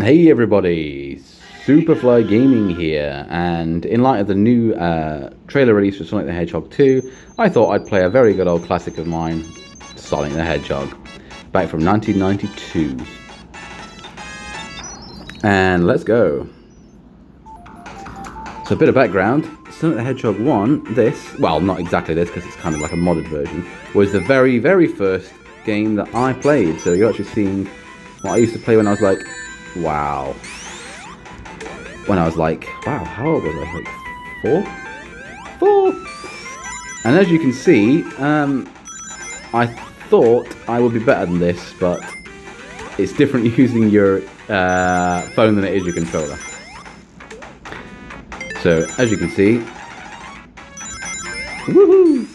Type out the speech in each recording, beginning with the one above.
Hey everybody, Superfly Gaming here, and in light of the new trailer release for Sonic the Hedgehog 2, I thought I'd play a very good old classic of mine, Sonic the Hedgehog, back from 1992. And let's go. So a bit of background, Sonic the Hedgehog 1, well not exactly this because it's kind of like a modded version, was the very first game that I played. So you're actually seeing what I used to play when I was like, wow. When I was like, wow, how old was I? Like 4? And as you can see, I thought I would be better than this, but it's different using your phone than it is your controller. So, as you can see, woohoo!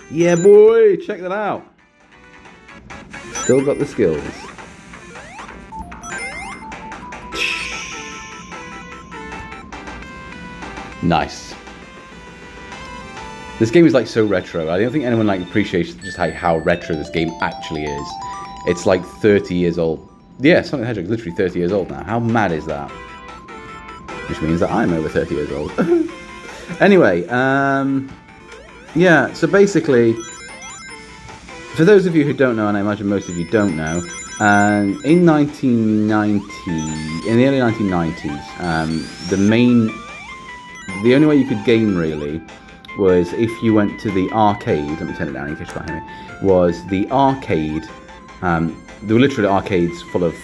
Yeah, boy, check that out. Still got the skills. Nice. This game is like so retro. I don't think anyone like appreciates just how retro this game actually is. It's like 30 years old. Yeah, Sonic the Hedgehog is literally 30 years old now. How mad is that? Which means that I'm over 30 years old. Anyway, yeah, so basically, for those of you who don't know, and I imagine most of you don't know, in the early 1990s, the only way you could game really was if you went to the arcade. Let me turn it down in case you can't hear me. Was the arcade? There were literally arcades full of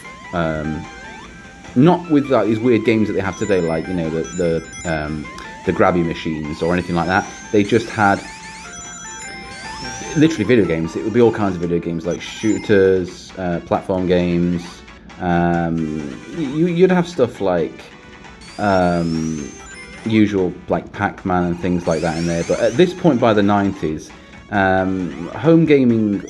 not with like these weird games that they have today, like the grabby machines or anything like that. They just had literally video games. It would be all kinds of video games like shooters, platform games. You'd have stuff like usual like Pac-Man and things like that in there, but at this point by the 90s, home gaming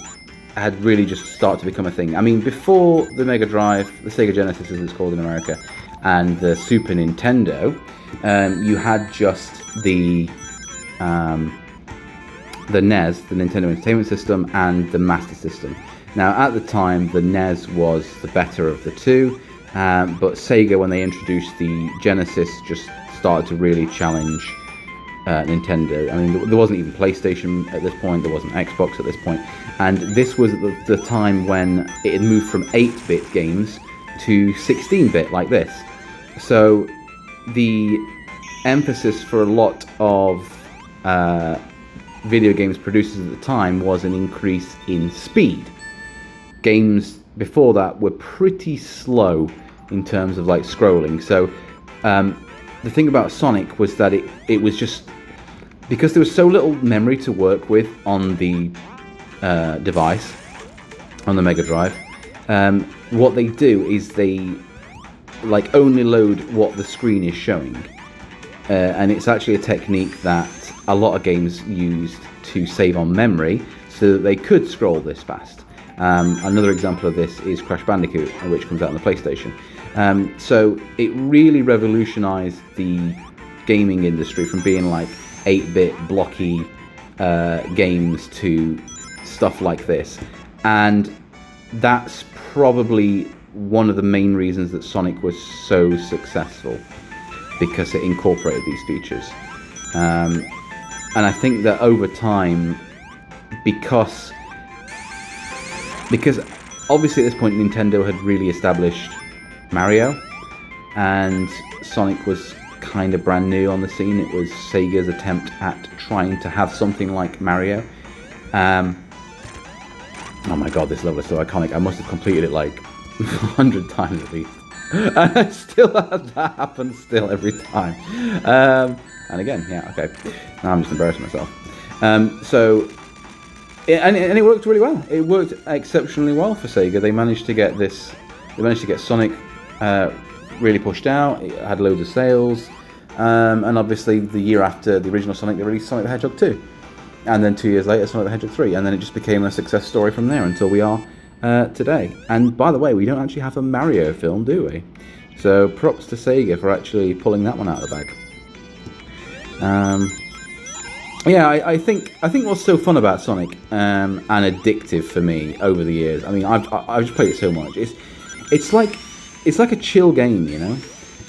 had really just started to become a thing. I mean, before the Mega Drive, the Sega Genesis as it's called in America, and the Super Nintendo, you had just the NES, the Nintendo Entertainment System, and the Master System. Now at the time the NES was the better of the two, but Sega, when they introduced the Genesis, just started to really challenge Nintendo. I mean, there wasn't even PlayStation at this point, there wasn't Xbox at this point, and this was the time when it had moved from 8-bit games to 16-bit like this. So the emphasis for a lot of video games producers at the time was an increase in speed. Games before that were pretty slow in terms of like scrolling. So the thing about Sonic was that it was just, because there was so little memory to work with on the device, on the Mega Drive, what they do is they like only load what the screen is showing. And it's actually a technique that a lot of games used to save on memory so that they could scroll this fast. Another example of this is Crash Bandicoot, which comes out on the PlayStation. So it really revolutionized the gaming industry from being like 8-bit blocky games to stuff like this. And that's probably one of the main reasons that Sonic was so successful, because it incorporated these features. And I think that over time, because obviously at this point Nintendo had really established Mario, and Sonic was kind of brand new on the scene. It was Sega's attempt at trying to have something like Mario. Oh my god, this level is so iconic. I must have completed it like 100 times at least. And I still have that happen still every time. And again, yeah, okay. Now I'm just embarrassing myself. So it worked really well. It worked exceptionally well for Sega. They managed to get Sonic really pushed out. It had loads of sales, and obviously the year after the original Sonic, they released Sonic the Hedgehog 2, and then 2 years later Sonic the Hedgehog 3, and then it just became a success story from there until we are today. And by the way, we don't actually have a Mario film, do we? So props to Sega for actually pulling that one out of the bag. Yeah, I think what's so fun about Sonic and addictive for me over the years. I mean, I've just played it so much. It's like it's like a chill game, you know,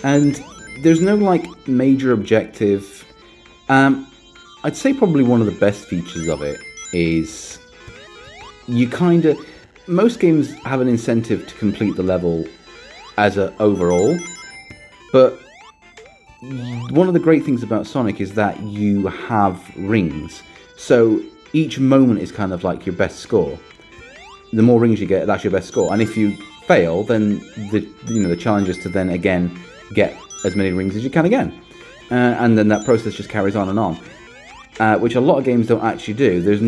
and there's no like major objective. I'd say probably one of the best features of it is most games have an incentive to complete the level as a overall, but one of the great things about Sonic is that you have rings, so each moment is kind of like your best score. The more rings you get, that's your best score, and if you fail, then the challenge is to then again get as many rings as you can again, and then that process just carries on and on, which a lot of games don't actually do. There's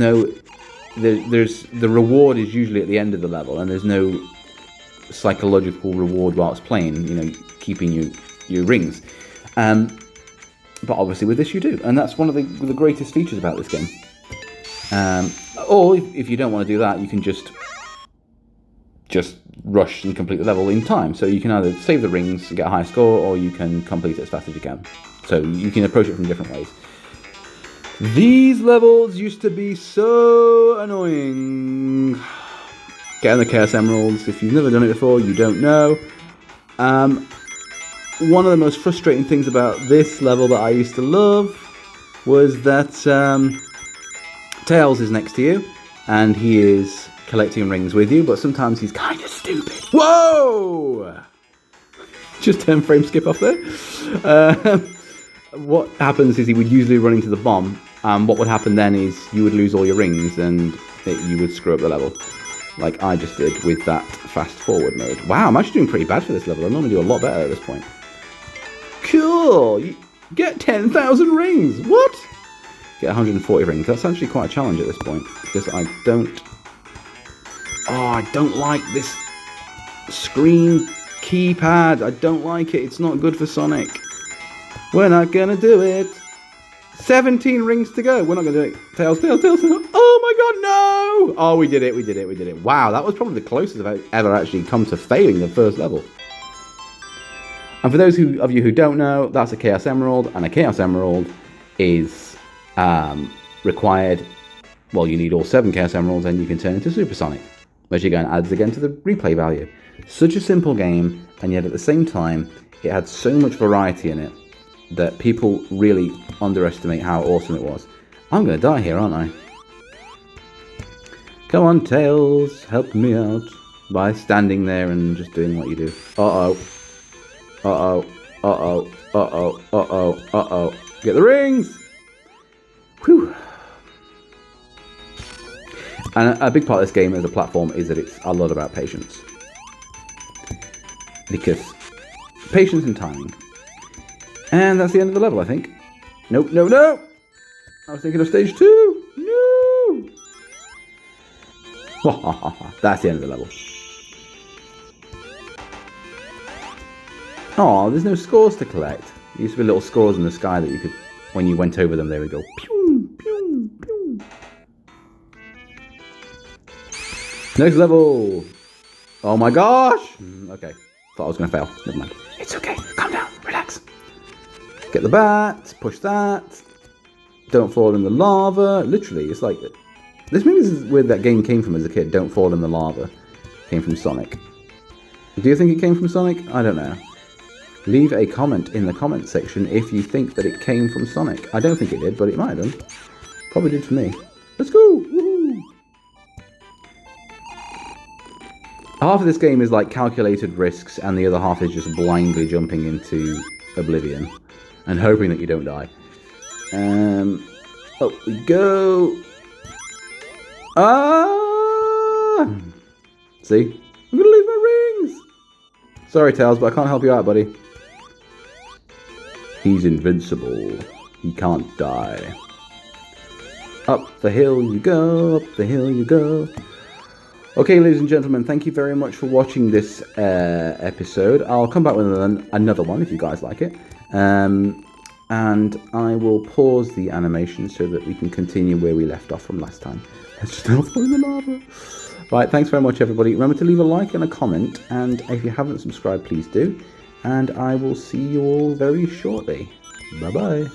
the reward is usually at the end of the level, and there's no psychological reward whilst playing, you know, keeping your rings. But obviously with this you do, and that's one of the greatest features about this game. Or if you don't want to do that, you can just rush and complete the level in time. So you can either save the rings and get a high score, or you can complete it as fast as you can. So you can approach it from different ways. These levels used to be so annoying. Getting the Chaos Emeralds, if you've never done it before, you don't know. One of the most frustrating things about this level that I used to love was that Tails is next to you, and he is collecting rings with you, but sometimes he's kind of stupid. Whoa! Just 10 frame skip off there. What happens is he would usually run into the bomb, and what would happen then is you would lose all your rings, and you would screw up the level, like I just did with that fast forward mode. Wow, I'm actually doing pretty bad for this level. I normally do a lot better at this point. Cool! You get 10,000 rings! What? Get 140 rings. That's actually quite a challenge at this point, because I don't like this screen keypad. I don't like it. It's not good for Sonic. We're not gonna do it. 17 rings to go. We're not gonna do it. Tails. Oh my god, no! Oh, we did it. Wow, that was probably the closest I've ever actually come to failing the first level. And for those of you who don't know, that's a Chaos Emerald, and a Chaos Emerald is required. Well, you need all 7 Chaos Emeralds, and you can turn into Super Sonic, which again adds again to the replay value. Such a simple game, and yet at the same time, it had so much variety in it that people really underestimate how awesome it was. I'm going to die here, aren't I? Come on, Tails, help me out by standing there and just doing what you do. Uh-oh. Get the rings! Whew. And a big part of this game as a platform is that it's a lot about patience. Because patience and timing. And that's the end of the level, I think. Nope. I was thinking of stage 2. No! That's the end of the level. Oh, there's no scores to collect. There used to be little scores in the sky that you could, when you went over them, they would go pew, pew, pew. Next level. Oh my gosh. Okay, thought I was going to fail. Never mind. It's okay. Calm down. Relax. Get the bat. Push that. Don't fall in the lava. Literally, it's like... This maybe is where that game came from as a kid. Don't fall in the lava. Came from Sonic. Do you think it came from Sonic? I don't know. Leave a comment in the comment section if you think that it came from Sonic. I don't think it did, but it might have done. Probably did for me. Let's go! Woohoo! Half of this game is like calculated risks, and the other half is just blindly jumping into oblivion and hoping that you don't die. Up we go. Ah! See? I'm gonna lose my rings! Sorry, Tails, but I can't help you out, buddy. He's invincible. He can't die. Up the hill you go, up the hill you go. Okay, ladies and gentlemen, thank you very much for watching this episode. I'll come back with another one if you guys like it. And I will pause the animation so that we can continue where we left off from last time. Let's just not fall in the lava. Right, thanks very much, everybody. Remember to leave a like and a comment, and if you haven't subscribed, please do. And I will see you all very shortly. Bye-bye.